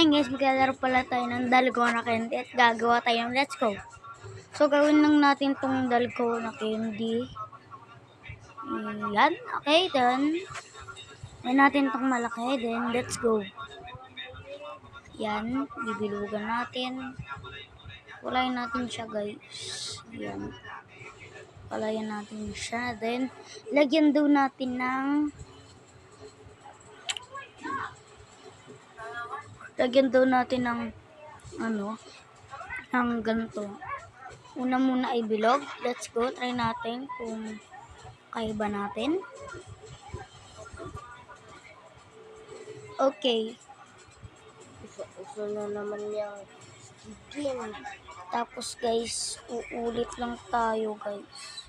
Ngayon guys, maglalaro pala tayo ng dalgona candy at gagawa tayo ng let's go. So gawin lang natin tong dalgona candy. Yan, okay, then gawin natin tong malaki, then let's go. Yan, bibilugan natin. Kulayin natin siya guys. Yan. Kulayin natin siya, then lagyan daw natin ng ng ganito. Una muna ay bilog. Let's go. Try natin kung kaya ba natin. Okay. Uso na naman yung skin. Tapos guys, uulit lang tayo guys.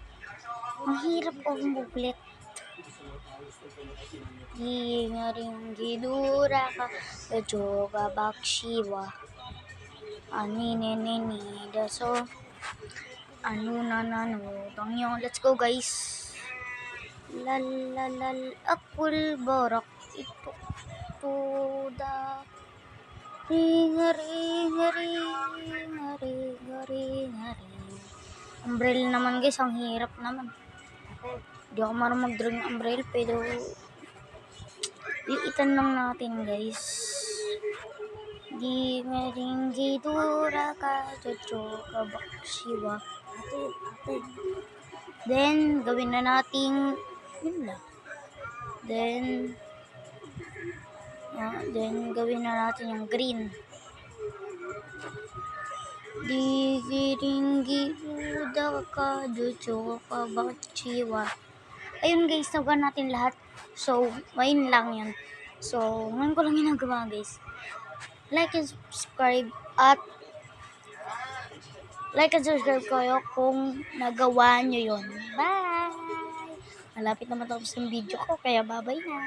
Ang hirap umulit. Gingaring gidura ka, joga bakshiwa. Aninenenida. So, tangyo. Let's go guys. Lalalal akul borak ito tuda. Ring. Umbrella naman guys, ang hirap naman. Hindi ako marunong mag-draw ng umbrella, pero liitan lang natin guys. Di mering gidura ka, jojo ka bakshiwa. Then, gawin na natin, yun lang. Then, gawin na natin yung green. Digiringi uda ka, jojo ka bakshiwa. Ayun guys, nakuha natin lahat. So, ngayon lang yan. So, ngayon ko lang ginagawa guys. Like and subscribe kayo kung nagawa nyo yun. Bye! Malapit naman tapos ng video ko, kaya bye-bye na.